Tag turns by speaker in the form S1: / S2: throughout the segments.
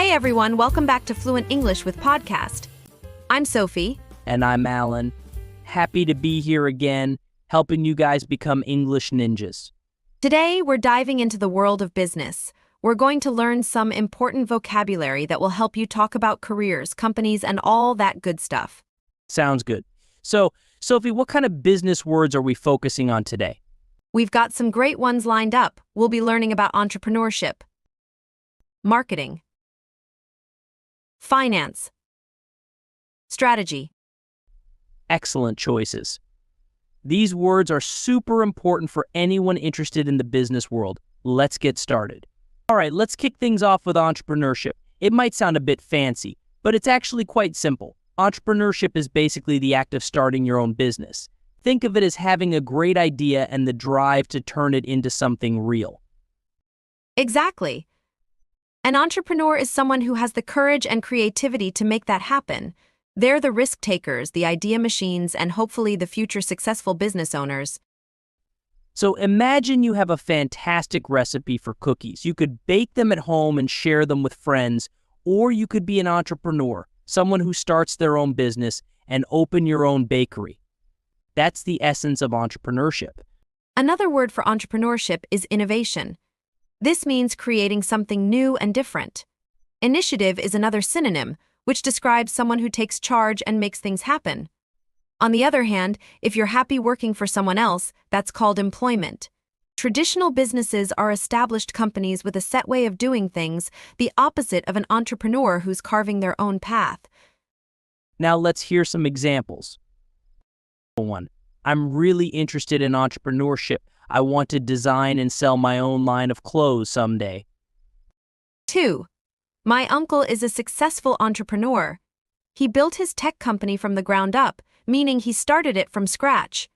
S1: Hey everyone, welcome back to Fluent English with Podcast. I'm Sophie.
S2: And I'm Alan. Happy to be here again, helping you guys become English ninjas.
S1: Today, we're diving into the world of business. We're going to learn some important vocabulary that will help you talk about careers, companies, and all that good stuff.
S2: Sounds good. So, Sophie, what kind of business words are we focusing on today?
S1: We've got some great ones lined up. We'll be learning about entrepreneurship, marketing, finance, strategy.
S2: Excellent choices. These words are super important for anyone interested in the business world. Let's get started. All right, let's kick things off with entrepreneurship. It might sound a bit fancy, but it's actually quite simple. Entrepreneurship is basically the act of starting your own business. Think of it as having a great idea and the drive to turn it into something real.
S1: Exactly. An entrepreneur is someone who has the courage and creativity to make that happen. They're the risk takers, the idea machines, and hopefully the future successful business owners.
S2: So imagine you have a fantastic recipe for cookies. You could bake them at home and share them with friends, or you could be an entrepreneur, someone who starts their own business and open your own bakery. That's the essence of entrepreneurship.
S1: Another word for entrepreneurship is innovation. This means creating something new and different. Initiative is another synonym, which describes someone who takes charge and makes things happen. On the other hand, if you're happy working for someone else, that's called employment. Traditional businesses are established companies with a set way of doing things, the opposite of an entrepreneur who's carving their own path.
S2: Now let's hear some examples. One, I'm really interested in entrepreneurship. I want to design and sell my own line of clothes someday.
S1: 2. My uncle is a successful entrepreneur. He built his tech company from the ground up, meaning he started it from scratch.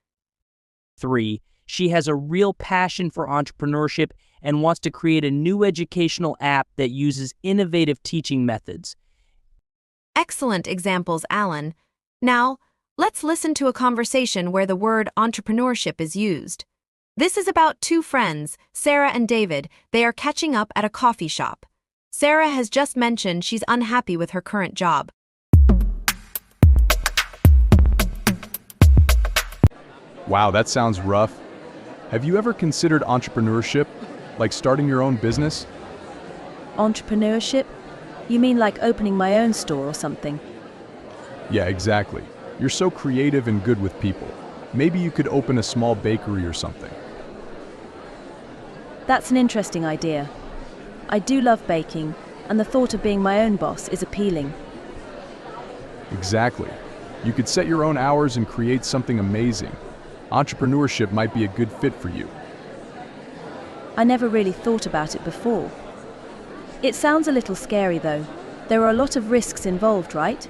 S2: 3. She has a real passion for entrepreneurship and wants to create a new educational app that uses innovative teaching methods.
S1: Excellent examples, Alan. Now, let's listen to a conversation where the word entrepreneurship is used. This is about two friends, Sarah and David. They are catching up at a coffee shop. Sarah has just mentioned she's unhappy with her current job.
S3: Wow, that sounds rough. Have you ever considered entrepreneurship, like starting your own business?
S4: Entrepreneurship? You mean like opening my own store or something?
S3: Yeah, exactly. You're so creative and good with people. Maybe you could open a small bakery or something.
S4: That's an interesting idea. I do love baking, and the thought of being my own boss is appealing.
S3: Exactly. You could set your own hours and create something amazing. Entrepreneurship might be a good fit for you.
S4: I never really thought about it before. It sounds a little scary though. There are a lot of risks involved, right?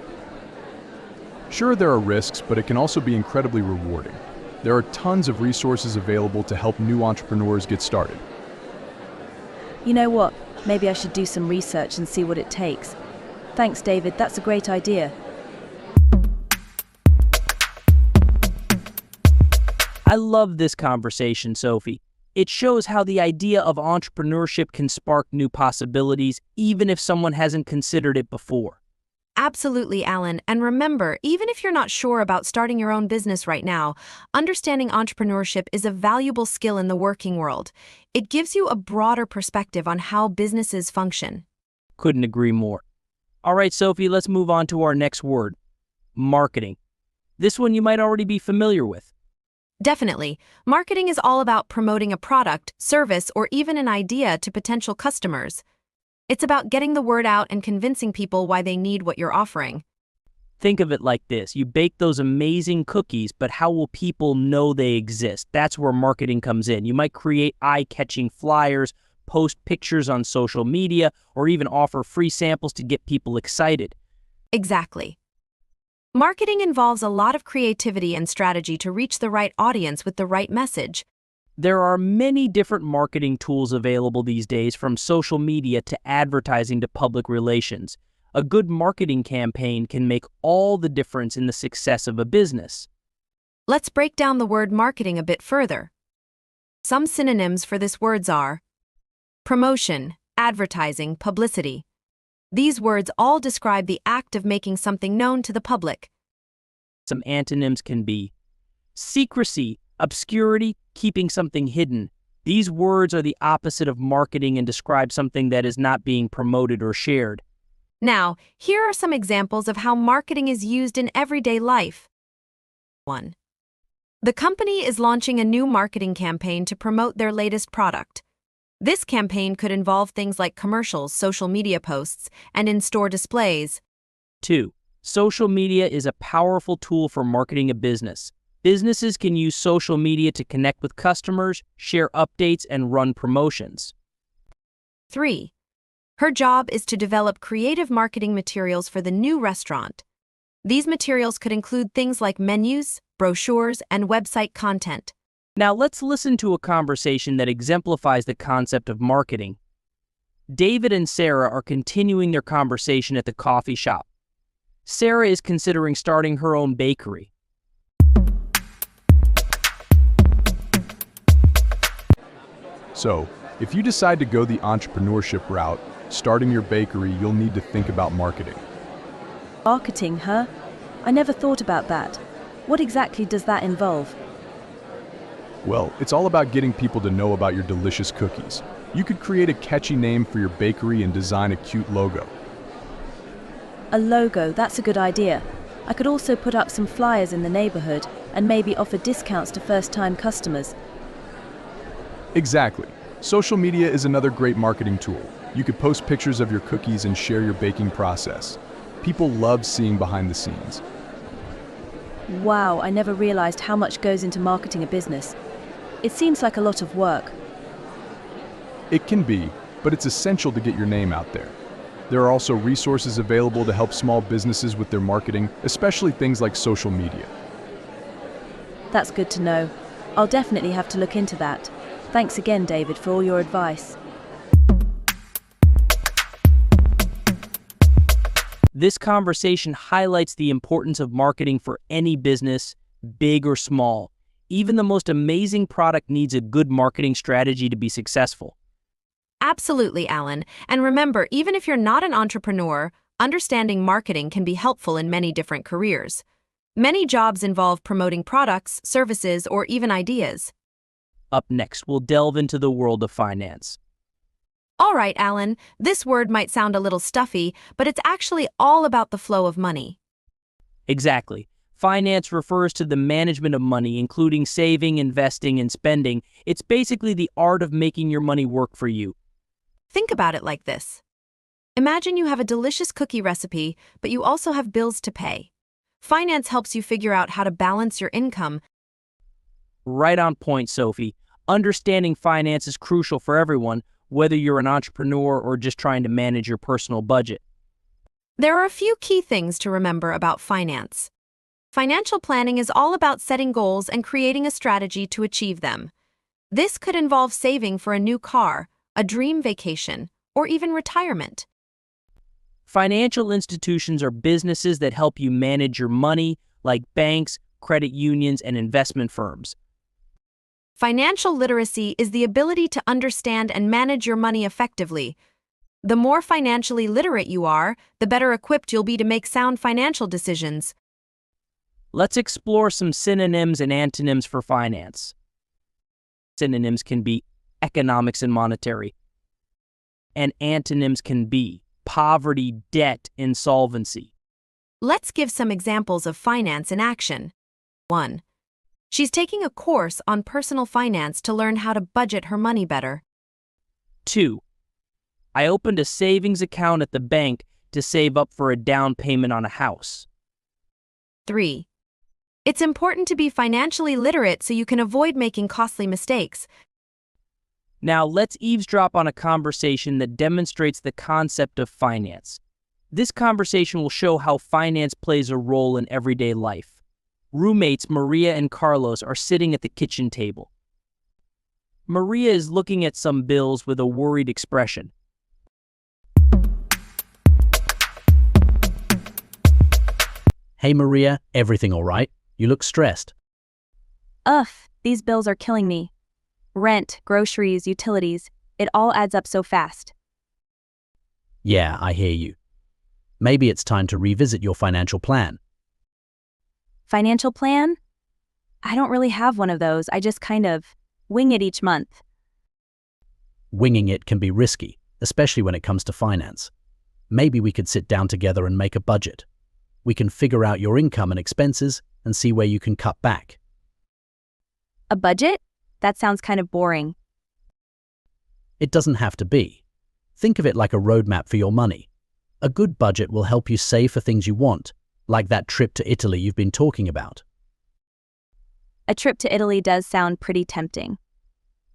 S3: Sure, there are risks, but it can also be incredibly rewarding. There are tons of resources available to help new entrepreneurs get started.
S4: You know what? Maybe I should do some research and see what it takes. Thanks, David. That's a great idea.
S2: I love this conversation, Sophie. It shows how the idea of entrepreneurship can spark new possibilities, even if someone hasn't considered it before.
S1: Absolutely, Alan. And remember, even if you're not sure about starting your own business right now, understanding entrepreneurship is a valuable skill in the working world. It gives you a broader perspective on how businesses function.
S2: Couldn't agree more. All right, Sophie, let's move on to our next word, marketing. This one you might already be familiar with.
S1: Definitely. Marketing is all about promoting a product, service, or even an idea to potential customers. It's about getting the word out and convincing people why they need what you're offering.
S2: Think of it like this. You bake those amazing cookies, but how will people know they exist? That's where marketing comes in. You might create eye-catching flyers, post pictures on social media, or even offer free samples to get people excited.
S1: Exactly. Marketing involves a lot of creativity and strategy to reach the right audience with the right message.
S2: There are many different marketing tools available these days, from social media to advertising to public relations. A good marketing campaign can make all the difference in the success of a business.
S1: Let's break down the word marketing a bit further. Some synonyms for this words are promotion, advertising, publicity. These words all describe the act of making something known to the public.
S2: Some antonyms can be secrecy, obscurity, keeping something hidden. These words are the opposite of marketing and describe something that is not being promoted or shared.
S1: Now, here are some examples of how marketing is used in everyday life. 1. The company is launching a new marketing campaign to promote their latest product. This campaign could involve things like commercials, social media posts, and in-store displays.
S2: 2. Social media is a powerful tool for marketing a business. Businesses can use social media to connect with customers, share updates, and run promotions.
S1: 3. Her job is to develop creative marketing materials for the new restaurant. These materials could include things like menus, brochures, and website content.
S2: Now let's listen to a conversation that exemplifies the concept of marketing. David and Sarah are continuing their conversation at the coffee shop. Sarah is considering starting her own bakery.
S3: So, if you decide to go the entrepreneurship route, starting your bakery, you'll need to think about marketing.
S4: Marketing, huh? I never thought about that. What exactly does that involve?
S3: Well, it's all about getting people to know about your delicious cookies. You could create a catchy name for your bakery and design a cute logo.
S4: A logo, that's a good idea. I could also put up some flyers in the neighborhood and maybe offer discounts to first-time customers.
S3: Exactly. Social media is another great marketing tool. You could post pictures of your cookies and share your baking process. People love seeing behind the scenes.
S4: Wow, I never realized how much goes into marketing a business. It seems like a lot of work.
S3: It can be, but it's essential to get your name out there. There are also resources available to help small businesses with their marketing, especially things like social media.
S4: That's good to know. I'll definitely have to look into that. Thanks again, David, for all your advice.
S2: This conversation highlights the importance of marketing for any business, big or small. Even the most amazing product needs a good marketing strategy to be successful.
S1: Absolutely, Alan. And remember, even if you're not an entrepreneur, understanding marketing can be helpful in many different careers. Many jobs involve promoting products, services, or even ideas.
S2: Up next, we'll delve into the world of finance.
S1: All right, Alan, this word might sound a little stuffy, but it's actually all about the flow of money.
S2: Exactly. Finance refers to the management of money, including saving, investing, and spending. It's basically the art of making your money work for you.
S1: Think about it like this. Imagine you have a delicious cookie recipe, but you also have bills to pay. Finance helps you figure out how to balance your income.
S2: Right on point, Sophie. Understanding finance is crucial for everyone, whether you're an entrepreneur or just trying to manage your personal budget.
S1: There are a few key things to remember about finance. Financial planning is all about setting goals and creating a strategy to achieve them. This could involve saving for a new car, a dream vacation, or even retirement.
S2: Financial institutions are businesses that help you manage your money, like banks, credit unions, and investment firms.
S1: Financial literacy is the ability to understand and manage your money effectively. The more financially literate you are, the better equipped you'll be to make sound financial decisions.
S2: Let's explore some synonyms and antonyms for finance. Synonyms can be economics and monetary, and antonyms can be poverty, debt, insolvency.
S1: Let's give some examples of finance in action. 1. She's taking a course on personal finance to learn how to budget her money better.
S2: 2. I opened a savings account at the bank to save up for a down payment on a house.
S1: 3. It's important to be financially literate so you can avoid making costly mistakes.
S2: Now let's eavesdrop on a conversation that demonstrates the concept of finance. This conversation will show how finance plays a role in everyday life. Roommates Maria and Carlos are sitting at the kitchen table. Maria is looking at some bills with a worried expression.
S5: Hey Maria, everything all right? You look stressed.
S6: Ugh, these bills are killing me. Rent, groceries, utilities, it all adds up so fast.
S5: Yeah, I hear you. Maybe it's time to revisit your financial plan.
S6: Financial plan? I don't really have one of those. I just kind of wing it each month.
S5: Winging it can be risky, especially when it comes to finance. Maybe we could sit down together and make a budget. We can figure out your income and expenses and see where you can cut back.
S6: A budget? That sounds kind of boring.
S5: It doesn't have to be. Think of it like a roadmap for your money. A good budget will help you save for things you want, like that trip to Italy you've been talking about.
S6: A trip to Italy does sound pretty tempting.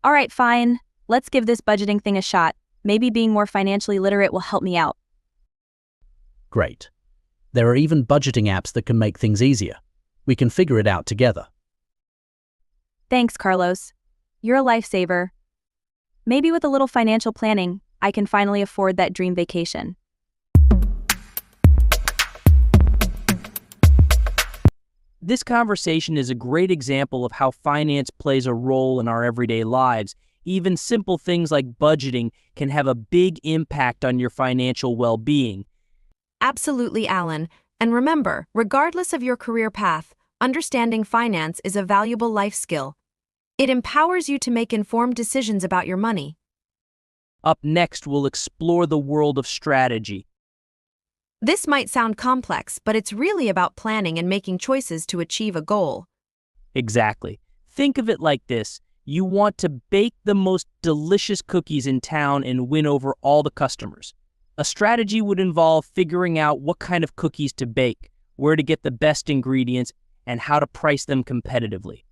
S6: All right, fine. Let's give this budgeting thing a shot. Maybe being more financially literate will help me out.
S5: Great. There are even budgeting apps that can make things easier. We can figure it out together.
S6: Thanks, Carlos. You're a lifesaver. Maybe with a little financial planning, I can finally afford that dream vacation.
S2: This conversation is a great example of how finance plays a role in our everyday lives. Even simple things like budgeting can have a big impact on your financial well-being.
S1: Absolutely, Alan. And remember, regardless of your career path, understanding finance is a valuable life skill. It empowers you to make informed decisions about your money.
S2: Up next, we'll explore the world of strategy.
S1: This might sound complex, but it's really about planning and making choices to achieve a goal.
S2: Exactly. Think of it like this. You want to bake the most delicious cookies in town and win over all the customers. A strategy would involve figuring out what kind of cookies to bake, where to get the best ingredients, and how to price them competitively.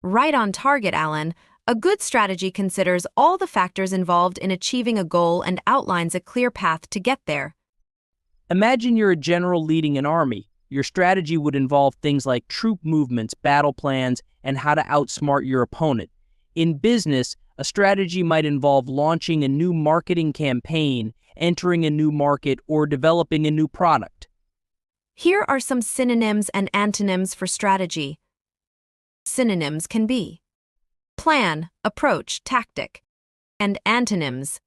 S1: Right on target, Alan. A good strategy considers all the factors involved in achieving a goal and outlines a clear path to get there.
S2: Imagine you're a general leading an army. Your strategy would involve things like troop movements, battle plans, and how to outsmart your opponent. In business, a strategy might involve launching a new marketing campaign, entering a new market, or developing a new product.
S1: Here are some synonyms and antonyms for strategy. Synonyms can be plan, approach, tactic, and antonyms: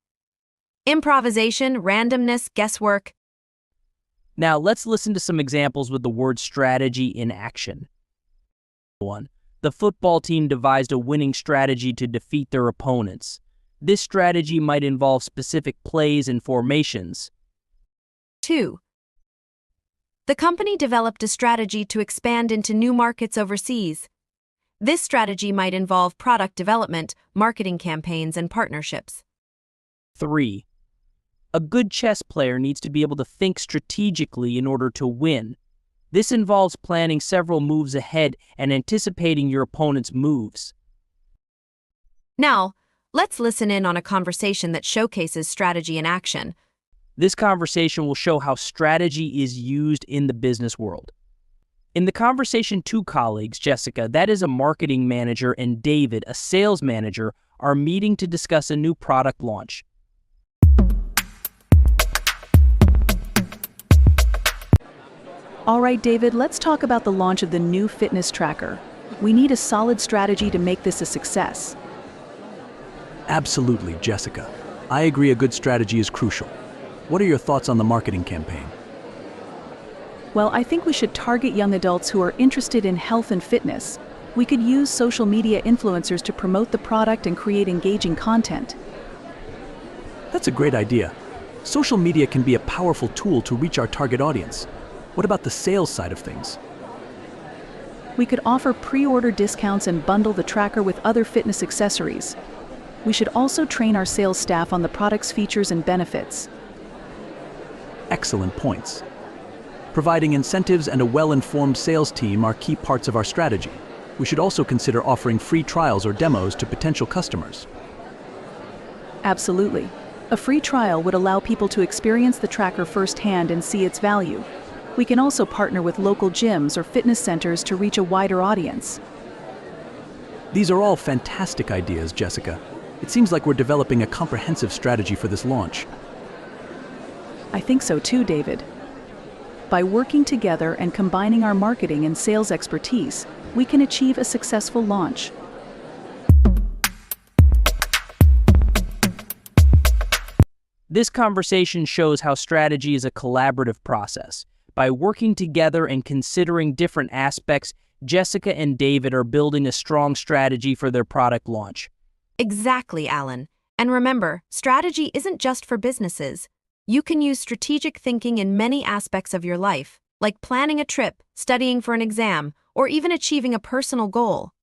S1: improvisation, randomness, guesswork.
S2: Now, let's listen to some examples with the word strategy in action. 1. The football team devised a winning strategy to defeat their opponents. This strategy might involve specific plays and formations.
S1: 2. The company developed a strategy to expand into new markets overseas. This strategy might involve product development, marketing campaigns, and partnerships.
S2: 3. A good chess player needs to be able to think strategically in order to win. This involves planning several moves ahead and anticipating your opponent's moves.
S1: Now, let's listen in on a conversation that showcases strategy in action.
S2: This conversation will show how strategy is used in the business world. In the conversation, two colleagues, Jessica, that is a marketing manager, and David, a sales manager, are meeting to discuss a new product launch.
S7: All right, David, let's talk about the launch of the new fitness tracker. We need a solid strategy to make this a success.
S8: Absolutely, Jessica. I agree a good strategy is crucial. What are your thoughts on the marketing campaign?
S7: Well, I think we should target young adults who are interested in health and fitness. We could use social media influencers to promote the product and create engaging content.
S8: That's a great idea. Social media can be a powerful tool to reach our target audience. What about the sales side of things?
S7: We could offer pre-order discounts and bundle the tracker with other fitness accessories. We should also train our sales staff on the product's features and benefits.
S8: Excellent points. Providing incentives and a well-informed sales team are key parts of our strategy. We should also consider offering free trials or demos to potential customers.
S7: Absolutely. A free trial would allow people to experience the tracker firsthand and see its value. We can also partner with local gyms or fitness centers to reach a wider audience.
S8: These are all fantastic ideas, Jessica. It seems like we're developing a comprehensive strategy for this launch.
S7: I think so too, David. By working together and combining our marketing and sales expertise, we can achieve a successful launch.
S2: This conversation shows how strategy is a collaborative process. By working together and considering different aspects, Jessica and David are building a strong strategy for their product launch.
S1: Exactly, Alan. And remember, strategy isn't just for businesses. You can use strategic thinking in many aspects of your life, like planning a trip, studying for an exam, or even achieving a personal goal.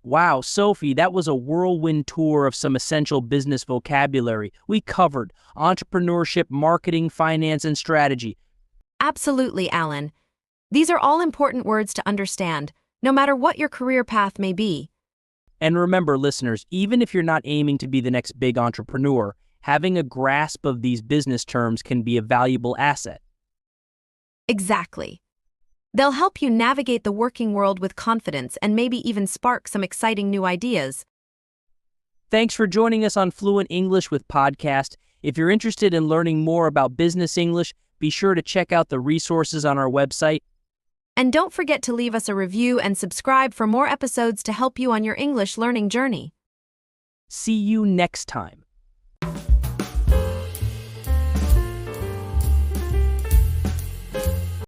S2: Wow, Sophie, that was a whirlwind tour of some essential business vocabulary. We covered entrepreneurship, marketing, finance, and strategy.
S1: Absolutely, Alan. These are all important words to understand, no matter what your career path may be.
S2: And remember, listeners, even if you're not aiming to be the next big entrepreneur, having a grasp of these business terms can be a valuable asset.
S1: Exactly. They'll help you navigate the working world with confidence and maybe even spark some exciting new ideas.
S2: Thanks for joining us on Fluent English with Podcast. If you're interested in learning more about business English, be sure to check out the resources on our website.
S1: And don't forget to leave us a review and subscribe for more episodes to help you on your English learning journey.
S2: See you next time.